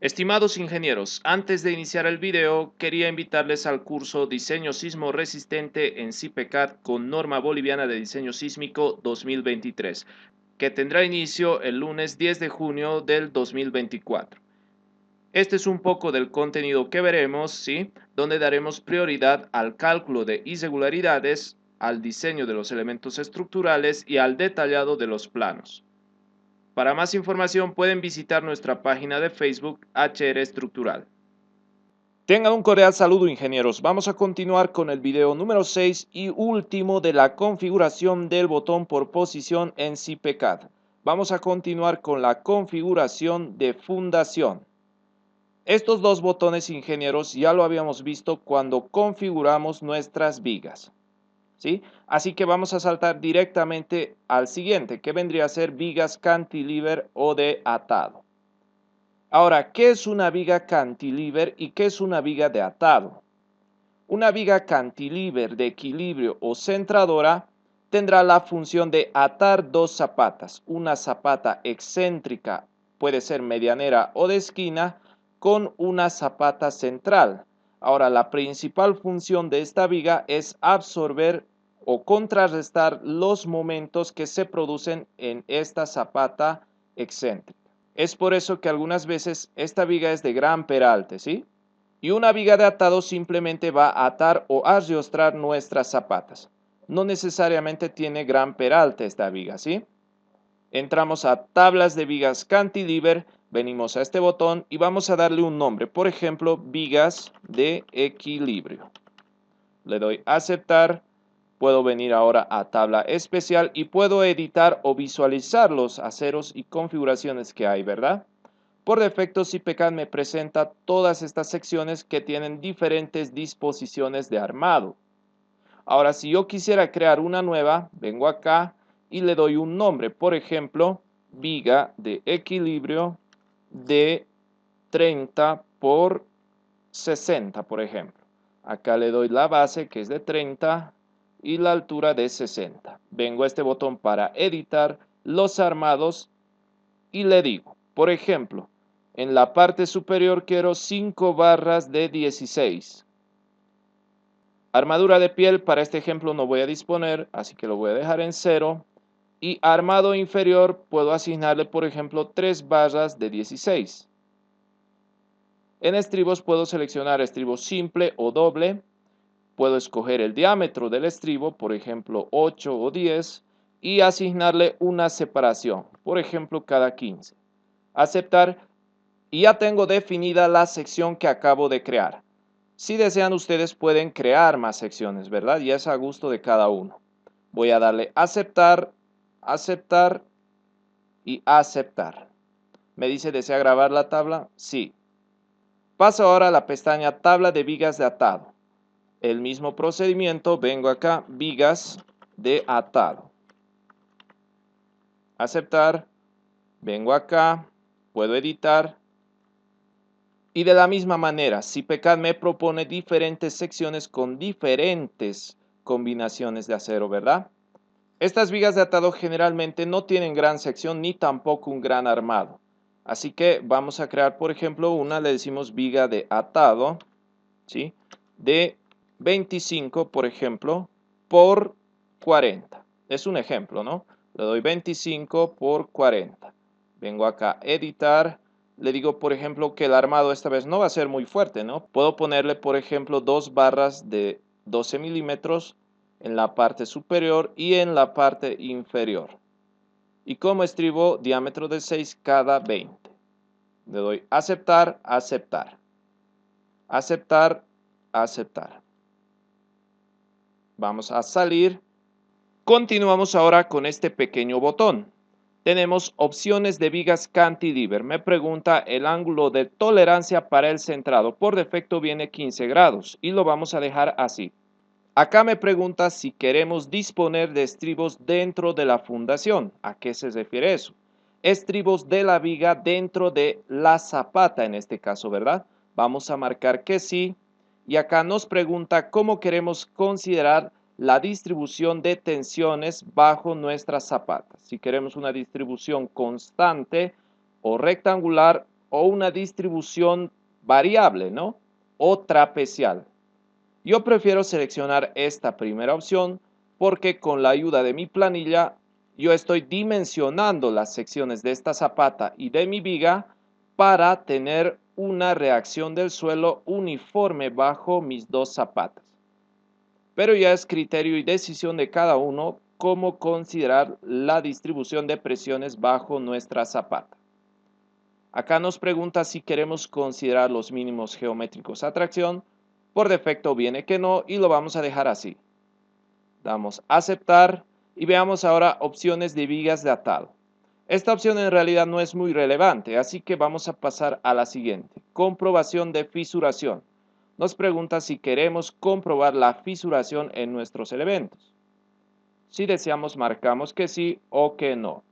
Estimados ingenieros, antes de iniciar el video, quería invitarles al curso Diseño Sismo Resistente en CIPECAD con Norma Boliviana de Diseño Sísmico 2023, que tendrá inicio el lunes 10 de junio del 2024. Este es un poco del contenido que veremos, ¿sí? Donde daremos prioridad al cálculo de irregularidades, al diseño de los elementos estructurales y al detallado de los planos. Para más información pueden visitar nuestra página de Facebook HR Estructural. Tengan un cordial saludo, ingenieros. Vamos a continuar con el video número 6 y último de la configuración del botón por posición en CIPECAD. Vamos a continuar con la configuración de fundación. Estos dos botones, ingenieros, ya lo habíamos visto cuando configuramos nuestras vigas, ¿sí? Así que vamos a saltar directamente al siguiente, que vendría a ser vigas cantilever o de atado. Ahora, ¿qué es una viga cantilever y qué es una viga de atado? Una viga cantilever de equilibrio o centradora tendrá la función de atar dos zapatas, una zapata excéntrica, puede ser medianera o de esquina, con una zapata central. Ahora, la principal función de esta viga es absorber o contrarrestar los momentos que se producen en esta zapata excéntrica. Es por eso que algunas veces esta viga es de gran peralte, ¿sí? Y una viga de atado simplemente va a atar o a arrastrar nuestras zapatas. No necesariamente tiene gran peralte esta viga, ¿sí? Entramos a tablas de vigas cantilever, venimos a este botón y vamos a darle un nombre. Por ejemplo, vigas de equilibrio. Le doy a aceptar. Puedo venir ahora a tabla especial y puedo editar o visualizar los aceros y configuraciones que hay, ¿verdad? Por defecto, CIPECAD me presenta todas estas secciones que tienen diferentes disposiciones de armado. Ahora, si yo quisiera crear una nueva, vengo acá y le doy un nombre. Por ejemplo, viga de equilibrio de 30 por 60, por ejemplo. Acá le doy la base, que es de 30, y la altura de 60. Vengo a este botón para editar los armados y le digo, por ejemplo, en la parte superior quiero 5 barras de 16. Armadura de piel, para este ejemplo no voy a disponer, así que lo voy a dejar en 0. Y armado inferior puedo asignarle, por ejemplo, 3 barras de 16. En estribos puedo seleccionar estribo simple o doble. Puedo escoger el diámetro del estribo, por ejemplo 8 o 10, y asignarle una separación, por ejemplo cada 15. Aceptar y ya tengo definida la sección que acabo de crear. Si desean ustedes pueden crear más secciones, ¿verdad? Y es a gusto de cada uno. Voy a darle aceptar, aceptar y aceptar. ¿Me dice desea grabar la tabla? Sí. Paso ahora a la pestaña tabla de vigas de atado. El mismo procedimiento, vengo acá, vigas de atado. Aceptar, vengo acá, puedo editar. Y de la misma manera, CIPECAD me propone diferentes secciones con diferentes combinaciones de acero, ¿verdad? Estas vigas de atado generalmente no tienen gran sección ni tampoco un gran armado. Así que vamos a crear, por ejemplo, una, le decimos viga de atado, ¿sí? De 25, por ejemplo, por 40. Es un ejemplo, ¿no? Le doy 25 por 40. Vengo acá a editar. Le digo, por ejemplo, que el armado esta vez no va a ser muy fuerte, ¿no? Puedo ponerle, por ejemplo, 2 barras de 12 milímetros en la parte superior y en la parte inferior. Y como estribo, diámetro de 6 cada 20. Le doy aceptar, aceptar. Aceptar, aceptar. Vamos a salir. Continuamos ahora con este pequeño botón. Tenemos opciones de vigas cantilever. Me pregunta el ángulo de tolerancia para el centrado. Por defecto viene 15 grados y lo vamos a dejar así. Acá me pregunta si queremos disponer de estribos dentro de la fundación. ¿A qué se refiere eso? Estribos de la viga dentro de la zapata en este caso, ¿verdad? Vamos a marcar que sí. Y acá nos pregunta cómo queremos considerar la distribución de tensiones bajo nuestras zapatas. Si queremos una distribución constante o rectangular o una distribución variable, ¿no? O trapezial. Yo prefiero seleccionar esta primera opción porque con la ayuda de mi planilla yo estoy dimensionando las secciones de esta zapata y de mi viga para tener una reacción del suelo uniforme bajo mis dos zapatas. Pero ya es criterio y decisión de cada uno cómo considerar la distribución de presiones bajo nuestra zapata. Acá nos pregunta si queremos considerar los mínimos geométricos a tracción. Por defecto viene que no y lo vamos a dejar así. Damos a aceptar y veamos ahora opciones de vigas de atado. Esta opción en realidad no es muy relevante, así que vamos a pasar a la siguiente. Comprobación de fisuración. Nos pregunta si queremos comprobar la fisuración en nuestros elementos. Si deseamos, marcamos que sí o que no.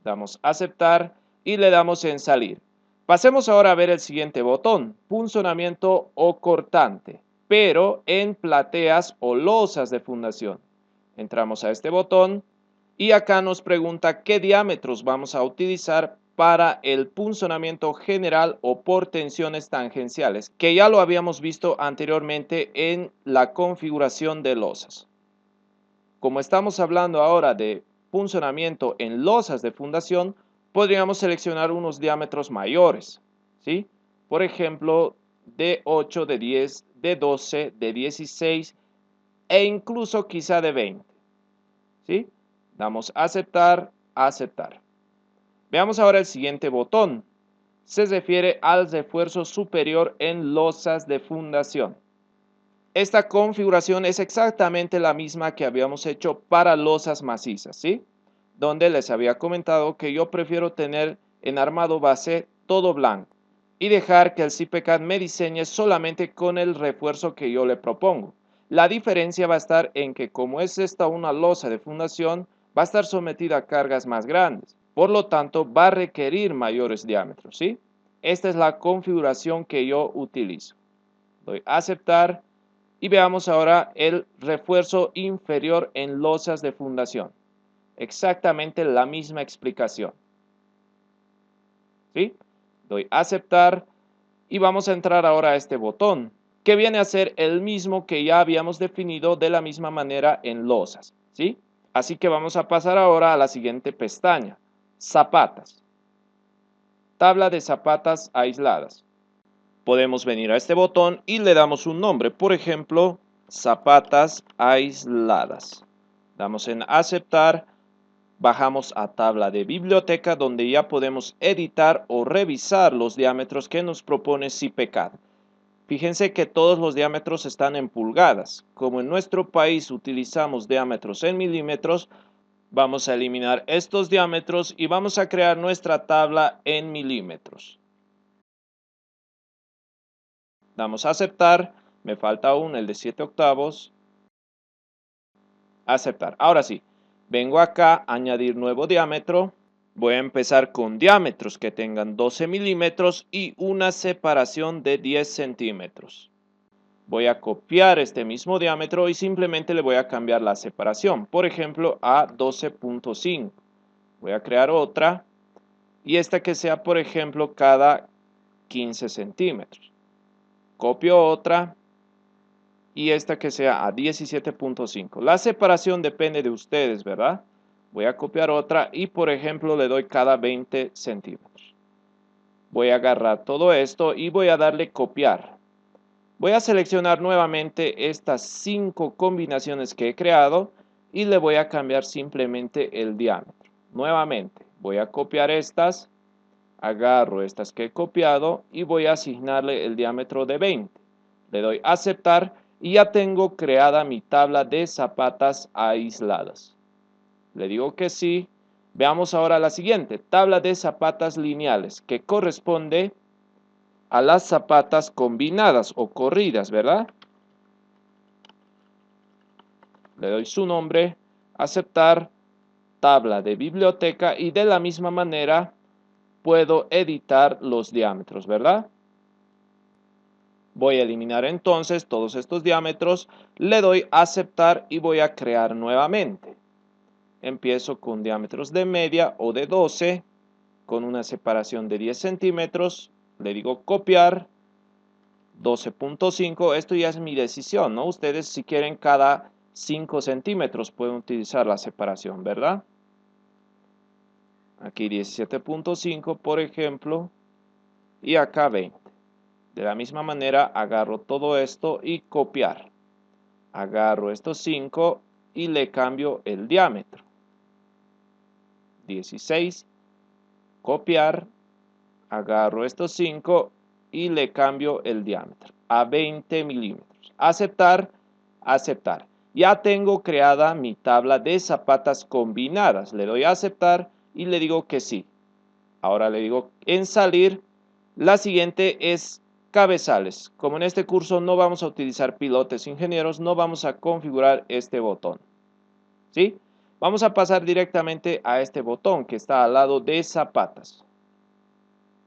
Damos a aceptar y le damos en salir. Pasemos ahora a ver el siguiente botón, punzonamiento o cortante, pero en plateas o losas de fundación. Entramos a este botón y acá nos pregunta qué diámetros vamos a utilizar para el punzonamiento general o por tensiones tangenciales, que ya lo habíamos visto anteriormente en la configuración de losas. Como estamos hablando ahora de punzonamiento en losas de fundación, podríamos seleccionar unos diámetros mayores, ¿sí? Por ejemplo, de 8, de 10, de 12, de 16 e incluso quizá de 20, ¿sí? Damos a aceptar, aceptar. Veamos ahora el siguiente botón. Se refiere al refuerzo superior en losas de fundación. Esta configuración es exactamente la misma que habíamos hecho para losas macizas, ¿sí? Donde les había comentado que yo prefiero tener en armado base todo blanco y dejar que el CPCAD me diseñe solamente con el refuerzo que yo le propongo. La diferencia va a estar en que como es esta una losa de fundación, va a estar sometida a cargas más grandes. Por lo tanto, va a requerir mayores diámetros, ¿sí? Esta es la configuración que yo utilizo. Doy a aceptar. Y veamos ahora el refuerzo inferior en losas de fundación. Exactamente la misma explicación. ¿Sí? Doy a aceptar y vamos a entrar ahora a este botón, que viene a ser el mismo que ya habíamos definido de la misma manera en losas. ¿Sí? Así que vamos a pasar ahora a la siguiente pestaña. Zapatas. Tabla de zapatas aisladas. Podemos venir a este botón y le damos un nombre, por ejemplo, zapatas aisladas. Damos en aceptar, bajamos a tabla de biblioteca donde ya podemos editar o revisar los diámetros que nos propone CPCAD. Fíjense que todos los diámetros están en pulgadas. Como en nuestro país utilizamos diámetros en milímetros, vamos a eliminar estos diámetros y vamos a crear nuestra tabla en milímetros. Damos a aceptar, me falta aún el de 7 octavos. Aceptar. Ahora sí, vengo acá, añadir nuevo diámetro. Voy a empezar con diámetros que tengan 12 milímetros y una separación de 10 centímetros. Voy a copiar este mismo diámetro y simplemente le voy a cambiar la separación. Por ejemplo, a 12.5. Voy a crear otra y esta que sea, por ejemplo, cada 15 centímetros. Copio otra y esta que sea a 17.5. La separación depende de ustedes, ¿verdad? Voy a copiar otra y por ejemplo le doy cada 20 centímetros. Voy a agarrar todo esto y voy a darle copiar. Voy a seleccionar nuevamente estas 5 combinaciones que he creado y le voy a cambiar simplemente el diámetro. Nuevamente voy a copiar estas, agarro estas que he copiado y voy a asignarle el diámetro de 20. Le doy a aceptar y ya tengo creada mi tabla de zapatas aisladas. Le digo que sí. Veamos ahora la siguiente, tabla de zapatas lineales, que corresponde a las zapatas combinadas o corridas, ¿verdad? Le doy su nombre, aceptar, tabla de biblioteca y de la misma manera puedo editar los diámetros, ¿verdad? Voy a eliminar entonces todos estos diámetros, le doy a aceptar y voy a crear nuevamente. Empiezo con diámetros de media o de 12 con una separación de 10 centímetros, le digo copiar, 12.5, esto ya es mi decisión, ¿no? Ustedes si quieren cada 5 centímetros pueden utilizar la separación, ¿verdad? Aquí 17.5, por ejemplo, y acá 20. De la misma manera agarro todo esto y copiar. Agarro estos 5 y le cambio el diámetro. 16, copiar, agarro estos 5 y le cambio el diámetro a 20 milímetros. Aceptar, aceptar. Ya tengo creada mi tabla de zapatas combinadas. Le doy a aceptar y le digo que sí. Ahora le digo en salir. La siguiente es cabezales. Como en este curso no vamos a utilizar pilotes ingenieros, no vamos a configurar este botón. ¿Sí? Vamos a pasar directamente a este botón que está al lado de zapatas.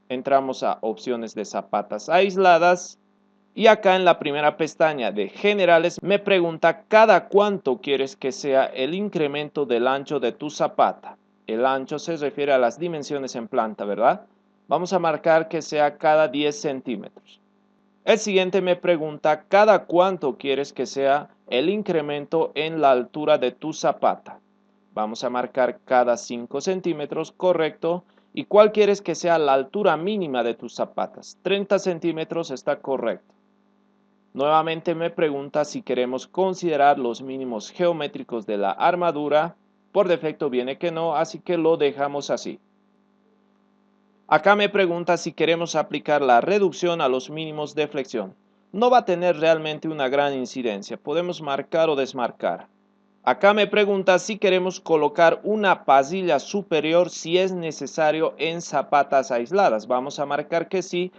Entramos a opciones de zapatas aisladas y acá en la primera pestaña de generales me pregunta cada cuánto quieres que sea el incremento del ancho de tu zapata. El ancho se refiere a las dimensiones en planta, ¿verdad? Vamos a marcar que sea cada 10 centímetros. El siguiente me pregunta cada cuánto quieres que sea el incremento en la altura de tu zapata. Vamos a marcar cada 5 centímetros, correcto. ¿Y cuál quieres que sea la altura mínima de tus zapatas? 30 centímetros está correcto. Nuevamente me pregunta si queremos considerar los mínimos geométricos de la armadura. Por defecto viene que no, así que lo dejamos así. Acá me pregunta si queremos aplicar la reducción a los mínimos de flexión. No va a tener realmente una gran incidencia, podemos marcar o desmarcar. Acá me pregunta si queremos colocar una pasilla superior si es necesario en zapatas aisladas. Vamos a marcar que sí,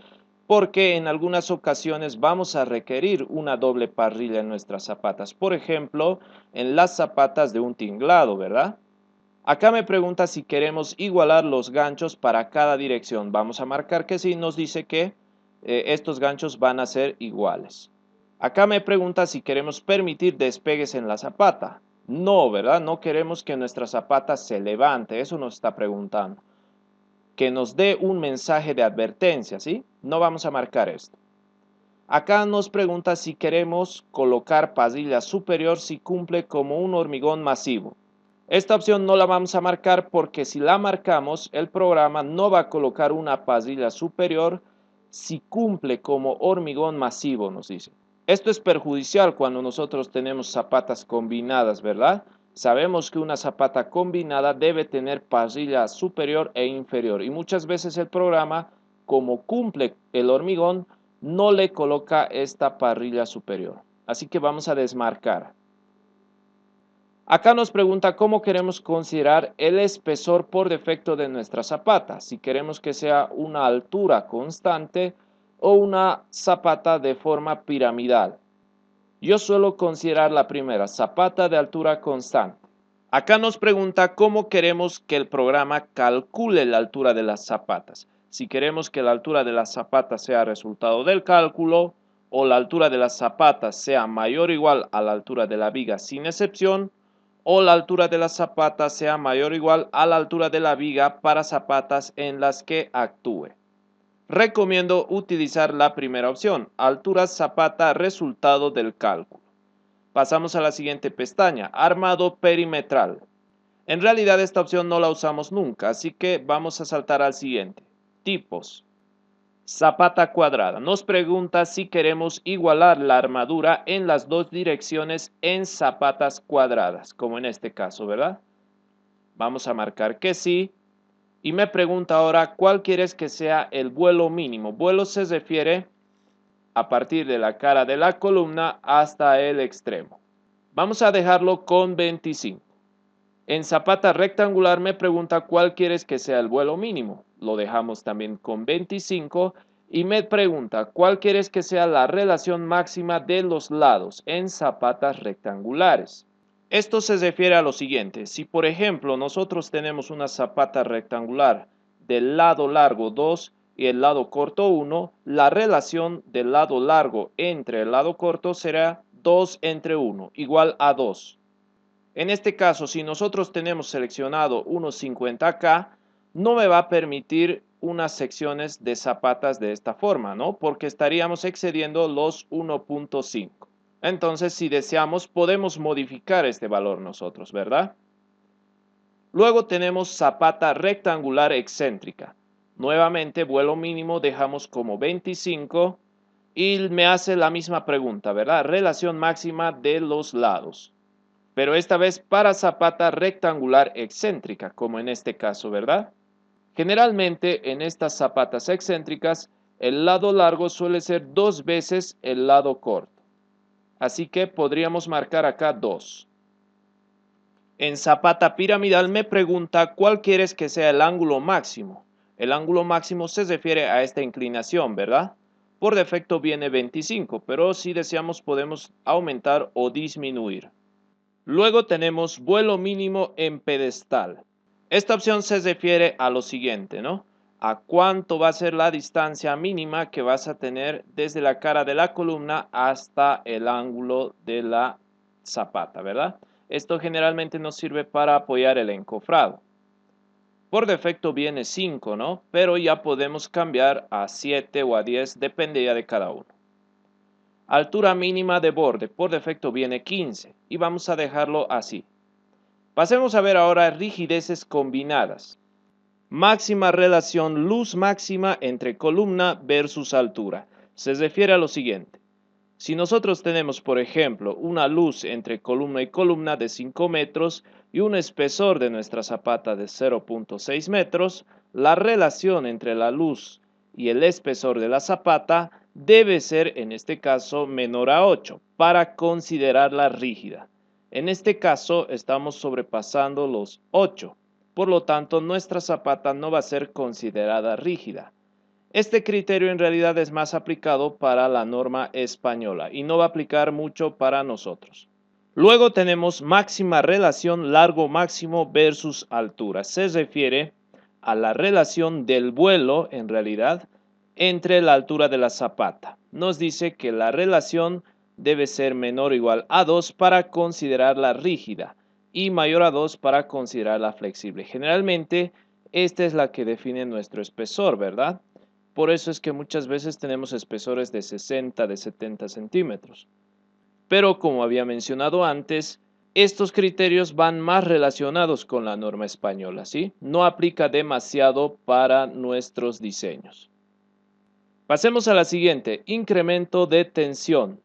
porque en algunas ocasiones vamos a requerir una doble parrilla en nuestras zapatas. Por ejemplo, en las zapatas de un tinglado, ¿verdad? Acá me pregunta si queremos igualar los ganchos para cada dirección. Vamos a marcar que sí, nos dice que estos ganchos van a ser iguales. Acá me pregunta si queremos permitir despegues en la zapata. No, ¿verdad? No queremos que nuestra zapata se levante, eso nos está preguntando. Que nos dé un mensaje de advertencia, ¿sí? No vamos a marcar esto. Acá nos pregunta si queremos colocar pasilla superior si cumple como un hormigón masivo. Esta opción no la vamos a marcar porque si la marcamos, el programa no va a colocar una pasilla superior si cumple como hormigón masivo, nos dice. Esto es perjudicial cuando nosotros tenemos zapatas combinadas, ¿verdad? Sabemos que una zapata combinada debe tener pasilla superior e inferior y muchas veces el programa, como cumple el hormigón, no le coloca esta parrilla superior. Así que vamos a desmarcar. Acá nos pregunta cómo queremos considerar el espesor por defecto de nuestra zapata. Si queremos que sea una altura constante o una zapata de forma piramidal. Yo suelo considerar la primera, zapata de altura constante. Acá nos pregunta cómo queremos que el programa calcule la altura de las zapatas. Si queremos que la altura de las zapatas sea resultado del cálculo o la altura de las zapatas sea mayor o igual a la altura de la viga sin excepción o la altura de las zapatas sea mayor o igual a la altura de la viga para zapatas en las que actúe. Recomiendo utilizar la primera opción, altura zapata resultado del cálculo. Pasamos a la siguiente pestaña, armado perimetral. En realidad esta opción no la usamos nunca, así que vamos a saltar al siguiente. Tipos. Zapata cuadrada. Nos pregunta si queremos igualar la armadura en las dos direcciones en zapatas cuadradas, como en este caso, ¿verdad? Vamos a marcar que sí. Y me pregunta ahora cuál quieres que sea el vuelo mínimo. Vuelo se refiere a partir de la cara de la columna hasta el extremo. Vamos a dejarlo con 25. En zapata rectangular me pregunta cuál quieres que sea el vuelo mínimo. Lo dejamos también con 25 y me pregunta cuál quieres que sea la relación máxima de los lados en zapatas rectangulares. Esto se refiere a lo siguiente. Si por ejemplo nosotros tenemos una zapata rectangular del lado largo 2 y el lado corto 1, la relación del lado largo entre el lado corto será 2 entre 1, igual a 2. En este caso, si nosotros tenemos seleccionado unos 50K, no me va a permitir unas secciones de zapatas de esta forma, ¿no? Porque estaríamos excediendo los 1.5. Entonces, si deseamos, podemos modificar este valor nosotros, ¿verdad? Luego tenemos zapata rectangular excéntrica. Nuevamente, vuelo mínimo dejamos como 25 y me hace la misma pregunta, ¿verdad? Relación máxima de los lados. Pero esta vez para zapata rectangular excéntrica, como en este caso, ¿verdad? Generalmente en estas zapatas excéntricas, el lado largo suele ser 2 veces el lado corto. Así que podríamos marcar acá 2. En zapata piramidal me pregunta cuál quieres que sea el ángulo máximo. El ángulo máximo se refiere a esta inclinación, ¿verdad? Por defecto viene 25, pero si deseamos podemos aumentar o disminuir. Luego tenemos vuelo mínimo en pedestal. Esta opción se refiere a lo siguiente, ¿no? A cuánto va a ser la distancia mínima que vas a tener desde la cara de la columna hasta el ángulo de la zapata, ¿verdad? Esto generalmente nos sirve para apoyar el encofrado. Por defecto viene 5, ¿no? Pero ya podemos cambiar a 7 o a 10, depende ya de cada uno. Altura mínima de borde, por defecto viene 15 y vamos a dejarlo así. Pasemos a ver ahora rigideces combinadas. Máxima relación luz máxima entre columna versus altura. Se refiere a lo siguiente. Si nosotros tenemos, por ejemplo, una luz entre columna y columna de 5 metros y un espesor de nuestra zapata de 0.6 metros, la relación entre la luz y el espesor de la zapata debe ser, en este caso, menor a 8 para considerarla rígida. En este caso, estamos sobrepasando los 8. Por lo tanto, nuestra zapata no va a ser considerada rígida. Este criterio en realidad es más aplicado para la norma española y no va a aplicar mucho para nosotros. Luego tenemos máxima relación largo máximo versus altura. Se refiere a la relación del vuelo, en realidad, entre la altura de la zapata. Nos dice que la relación debe ser menor o igual a 2 para considerarla rígida y mayor a 2 para considerarla flexible. Generalmente, esta es la que define nuestro espesor, ¿verdad? Por eso es que muchas veces tenemos espesores de 60, de 70 centímetros. Pero como había mencionado antes, estos criterios van más relacionados con la norma española, ¿sí? No aplica demasiado para nuestros diseños. Pasemos a la siguiente, incremento de tensión.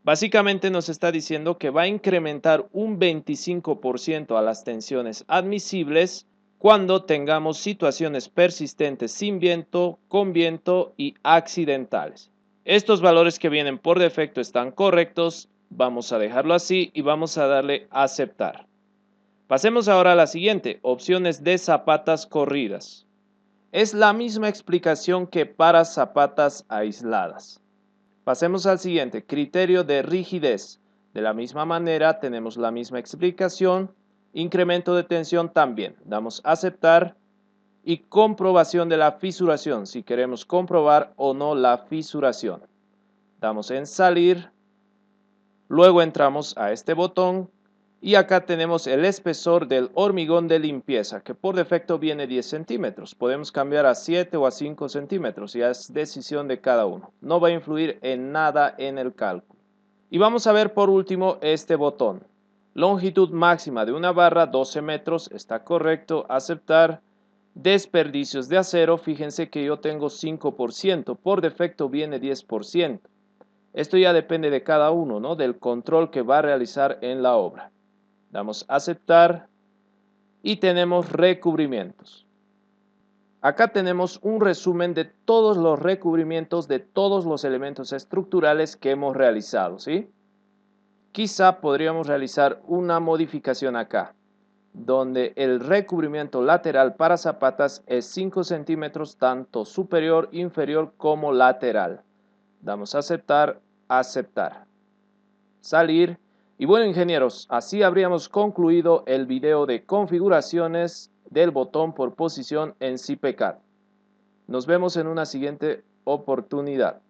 Básicamente nos está diciendo que va a incrementar un 25% a las tensiones admisibles cuando tengamos situaciones persistentes sin viento, con viento y accidentales. Estos valores que vienen por defecto están correctos, vamos a dejarlo así y vamos a darle a aceptar. Pasemos ahora a la siguiente, opciones de zapatas corridas. Es la misma explicación que para zapatas aisladas. Pasemos al siguiente, criterio de rigidez. De la misma manera tenemos la misma explicación. Incremento de tensión también. Damos a aceptar y comprobación de la fisuración, si queremos comprobar o no la fisuración. Damos en salir. Luego entramos a este botón y acá tenemos el espesor del hormigón de limpieza, que por defecto viene 10 centímetros. Podemos cambiar a 7 o a 5 centímetros, ya es decisión de cada uno. No va a influir en nada en el cálculo. Y vamos a ver por último este botón. Longitud máxima de una barra 12 metros, está correcto, aceptar. Desperdicios de acero, fíjense que yo tengo 5%, por defecto viene 10%. Esto ya depende de cada uno, ¿no? Del control que va a realizar en la obra. Damos a aceptar y tenemos recubrimientos. Acá tenemos un resumen de todos los recubrimientos de todos los elementos estructurales que hemos realizado, ¿sí? Quizá podríamos realizar una modificación acá, donde el recubrimiento lateral para zapatas es 5 centímetros tanto superior, inferior como lateral. Damos a aceptar, aceptar. Salir. Y bueno, ingenieros, así habríamos concluido el video de configuraciones del botón por posición en CPCAD. Nos vemos en una siguiente oportunidad.